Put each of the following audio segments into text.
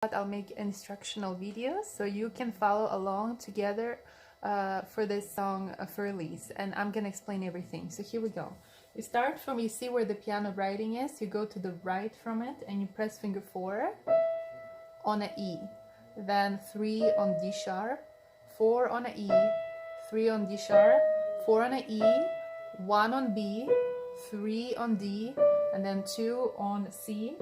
I'll make instructional videos so you can follow along together for this song for Elise, and I'm gonna explain everything. So here we go. You start from, you see where the piano writing is, you go to the right from it and you press finger 4 on a E, then 3 on D sharp, 4 on a E, 3 on D sharp, 4 on a E, 1 on B, 3 on D, and then 2 on C.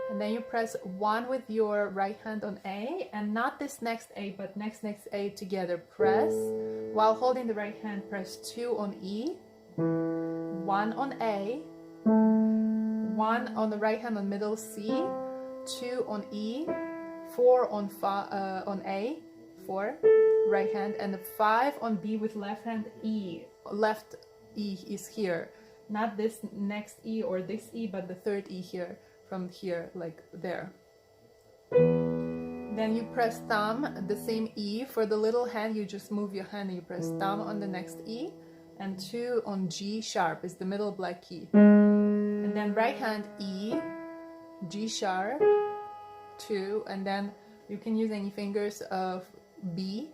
And then you press 1 with your right hand on A, and not this next A, but next A together. Press, while holding the right hand, press 2 on E, 1 on A, 1 on the right hand on middle C, 2 on E, 4 on A, 4, right hand, and the 5 on B with left hand E. Left E is here. Not this next E or this E, but the third E here. From here, like there. Then you press thumb, the same E. For the little hand, you just move your hand and you press thumb on the next E, and 2 on G sharp is the middle black key. And then right hand E, G sharp, 2, and then you can use any fingers of B,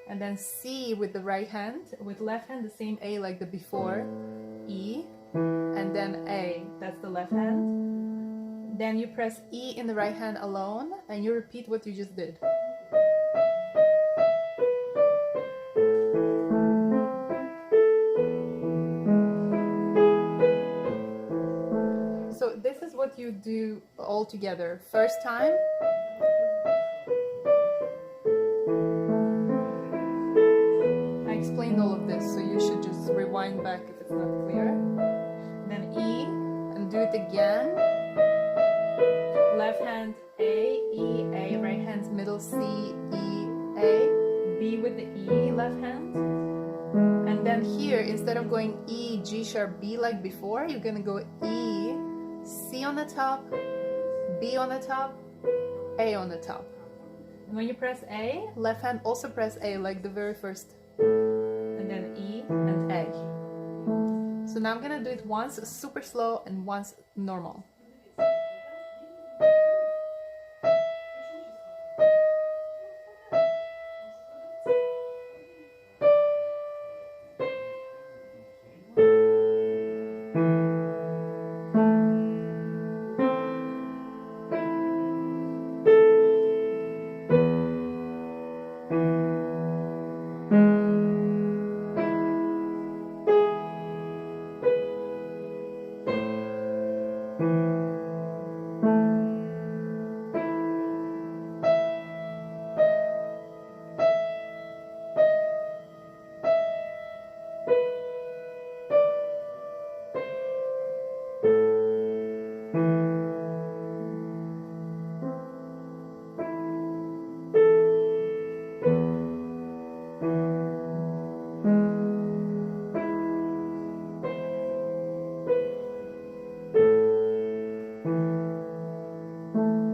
and then C with the right hand, with left hand the same A like the before, E, and then A, that's the left hand. Then you press E in the right hand alone, and you repeat what you just did. So this is what you do all together. First time. I explained all of this, so you should just rewind back if it's not clear. Then E, and do it again. Left hand A, E, A, right hand middle C, E, A, B with the E, left hand. And then here, instead of going E, G sharp, B like before, you're gonna go E, C on the top, B on the top, A on the top. And when you press A, left hand also press A like the very first, and then E and A. So now I'm gonna do it once super slow and once normal.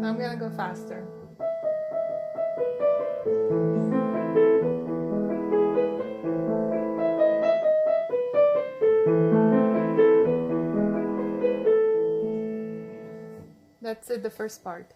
I'm gonna go faster. That's it, the first part.